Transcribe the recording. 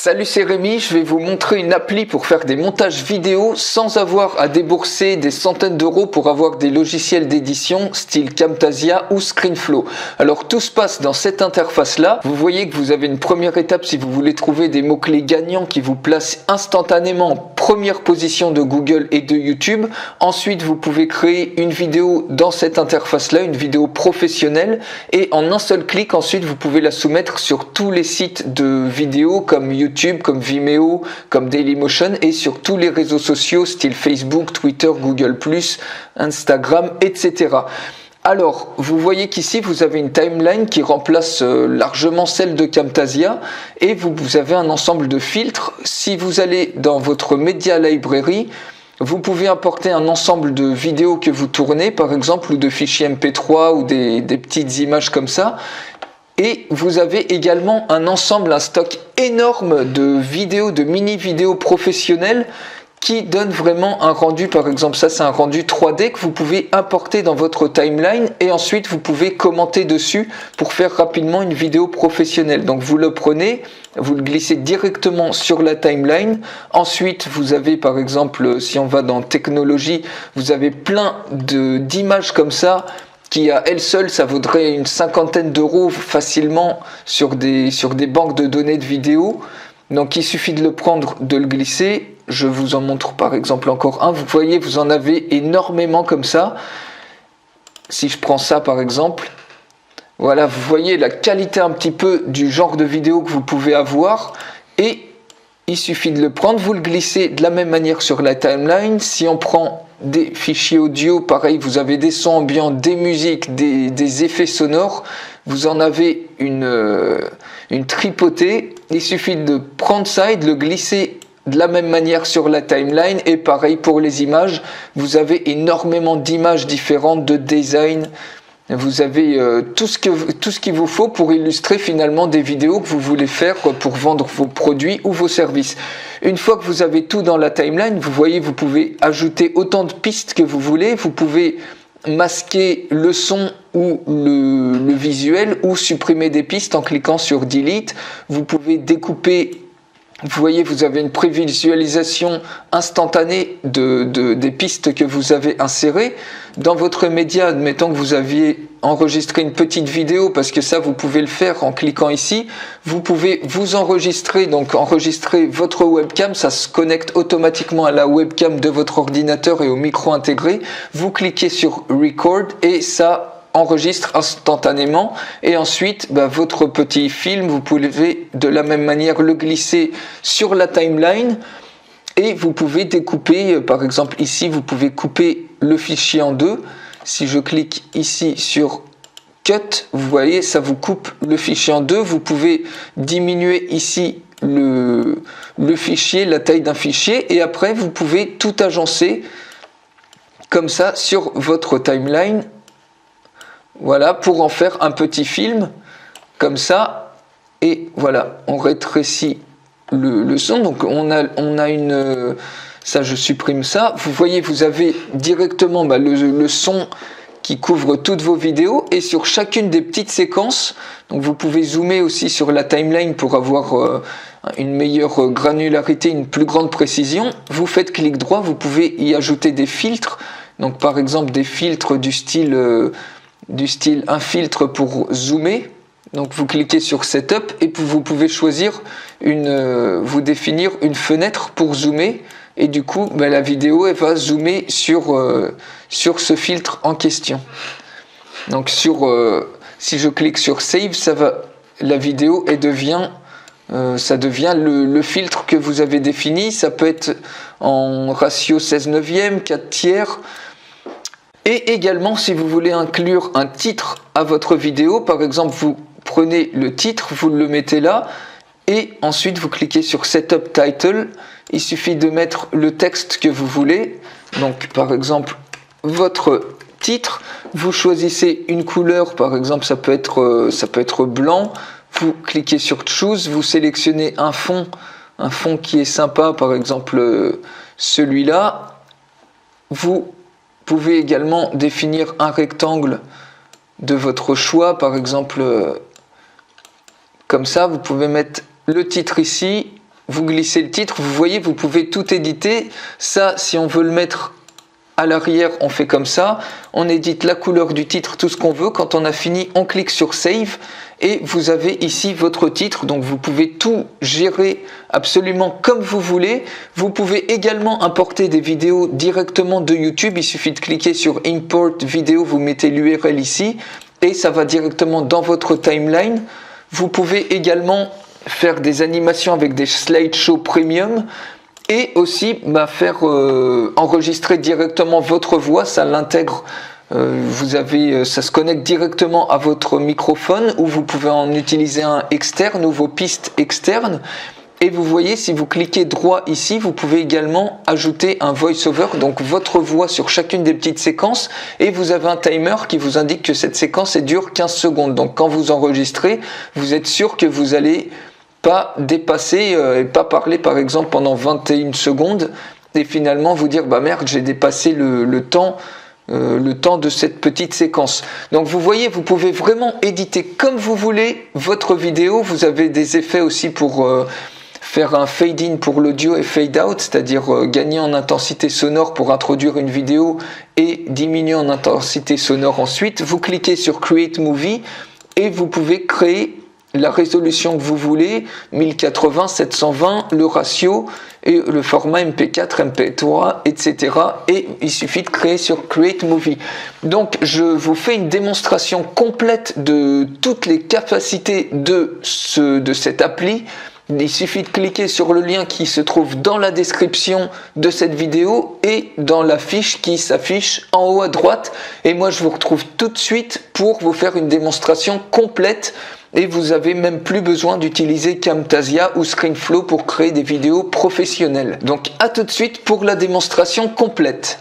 Salut, c'est Rémi, je vais vous montrer une appli pour faire des montages vidéo sans avoir à débourser des centaines d'euros pour avoir des logiciels d'édition style Camtasia ou ScreenFlow. Alors tout se passe dans cette interface là. Vous voyez que vous avez une première étape si vous voulez trouver des mots-clés gagnants qui vous placent instantanément en première position de Google et de YouTube. Ensuite vous pouvez créer une vidéo dans cette interface là, une vidéo professionnelle, et en un seul clic ensuite vous pouvez la soumettre sur tous les sites de vidéos comme YouTube, comme Vimeo, comme Dailymotion, et sur tous les réseaux sociaux style Facebook, Twitter, Google+, Instagram, etc. Alors, vous voyez qu'ici, vous avez une timeline qui remplace largement celle de Camtasia, et vous avez un ensemble de filtres. Si vous allez dans votre Media Library, vous pouvez importer un ensemble de vidéos que vous tournez, par exemple, ou de fichiers MP3 ou des petites images comme ça. Et vous avez également un ensemble, un stock énorme de vidéos, de mini-vidéos professionnelles qui donnent vraiment un rendu. Par exemple, ça c'est un rendu 3D que vous pouvez importer dans votre timeline et ensuite vous pouvez commenter dessus pour faire rapidement une vidéo professionnelle. Donc vous le prenez, vous le glissez directement sur la timeline. Ensuite, vous avez par exemple, si on va dans technologie, vous avez plein d'images comme ça, qui à elle seule, ça vaudrait une cinquantaine d'euros facilement sur des banques de données de vidéos. Donc il suffit de le prendre, de le glisser. Je vous en montre par exemple encore un. Vous voyez, vous en avez énormément comme ça. Si je prends ça par exemple, voilà, vous voyez la qualité un petit peu du genre de vidéo que vous pouvez avoir. Et il suffit de le prendre, vous le glissez de la même manière sur la timeline. Si on prend des fichiers audio, pareil, vous avez des sons ambiants, des musiques, des effets sonores, vous en avez une tripotée. Il suffit de prendre ça et de le glisser de la même manière sur la timeline. Et pareil pour les images, vous avez énormément d'images différentes, de design. Vous avez tout ce qu'il vous faut pour illustrer finalement des vidéos que vous voulez faire pour vendre vos produits ou vos services. Une fois que vous avez tout dans la timeline, vous voyez, vous pouvez ajouter autant de pistes que vous voulez. Vous pouvez masquer le son ou le visuel ou supprimer des pistes en cliquant sur Delete. Vous pouvez découper. Vous voyez, vous avez une prévisualisation instantanée des pistes que vous avez insérées. Dans votre média, admettons que vous aviez enregistré une petite vidéo, parce que ça, vous pouvez le faire en cliquant ici. Vous pouvez vous enregistrer, donc enregistrer votre webcam. Ça se connecte automatiquement à la webcam de votre ordinateur et au micro intégré. Vous cliquez sur Record et ça enregistre instantanément, et ensuite votre petit film, vous pouvez de la même manière le glisser sur la timeline et vous pouvez découper. Par exemple ici, vous pouvez couper le fichier en deux. Si je clique ici sur Cut, vous voyez, ça vous coupe le fichier en deux. Vous pouvez diminuer ici le fichier, la taille d'un fichier, et après vous pouvez tout agencer comme ça sur votre timeline. Voilà, pour en faire un petit film, comme ça, et voilà, on rétrécit le son, donc on a une... ça, je supprime ça. Vous voyez, vous avez directement le son qui couvre toutes vos vidéos, et sur chacune des petites séquences, donc vous pouvez zoomer aussi sur la timeline pour avoir une meilleure granularité, une plus grande précision. Vous faites clic droit, vous pouvez y ajouter des filtres, donc par exemple des filtres du style un filtre pour zoomer. Donc vous cliquez sur Setup et vous pouvez choisir vous définir une fenêtre pour zoomer, et du coup la vidéo elle va zoomer sur ce filtre en question. Donc si je clique sur Save, la vidéo ça devient le filtre que vous avez défini. Ça peut être en ratio 16/9, 4 tiers. Et également, si vous voulez inclure un titre à votre vidéo, par exemple, vous prenez le titre, vous le mettez là, et ensuite vous cliquez sur Setup Title. Il suffit de mettre le texte que vous voulez. Donc, par exemple, votre titre, vous choisissez une couleur, par exemple, ça peut être blanc. Vous cliquez sur Choose, vous sélectionnez un fond qui est sympa, par exemple celui-là. Vous pouvez également définir un rectangle de votre choix, par exemple comme ça. Vous pouvez mettre le titre ici, vous glissez le titre, vous voyez, vous pouvez tout éditer. Ça, si on veut le mettre à l'arrière, on fait comme ça. On édite la couleur du titre, tout ce qu'on veut. Quand on a fini, on clique sur Save et vous avez ici votre titre. Donc vous pouvez tout gérer absolument comme vous voulez. Vous pouvez également importer des vidéos directement de YouTube. Il suffit de cliquer sur Import Video, vous mettez l'URL ici et ça va directement dans votre timeline. Vous pouvez également faire des animations avec des slideshows premium. Et aussi faire enregistrer directement votre voix, ça l'intègre, ça se connecte directement à votre microphone ou vous pouvez en utiliser un externe ou vos pistes externes. Et vous voyez, si vous cliquez droit ici, vous pouvez également ajouter un voice-over, donc votre voix sur chacune des petites séquences. Et vous avez un timer qui vous indique que cette séquence dure 15 secondes. Donc quand vous enregistrez, vous êtes sûr que vous allez pas dépasser et pas parler par exemple pendant 21 secondes et finalement vous dire bah merde j'ai dépassé le temps de cette petite séquence. Donc vous voyez, vous pouvez vraiment éditer comme vous voulez votre vidéo. Vous avez des effets aussi pour faire un fade in pour l'audio et fade out, c'est-à-dire gagner en intensité sonore pour introduire une vidéo et diminuer en intensité sonore ensuite. Vous cliquez sur Create Movie et vous pouvez créer la résolution que vous voulez, 1080, 720, le ratio et le format MP4, MP3, etc. Et il suffit de créer sur Create Movie. Donc je vous fais une démonstration complète de toutes les capacités de cette appli. Il suffit de cliquer sur le lien qui se trouve dans la description de cette vidéo et dans la fiche qui s'affiche en haut à droite. Et moi je vous retrouve tout de suite pour vous faire une démonstration complète. Et vous avez même plus besoin d'utiliser Camtasia ou ScreenFlow pour créer des vidéos professionnelles. Donc à tout de suite pour la démonstration complète.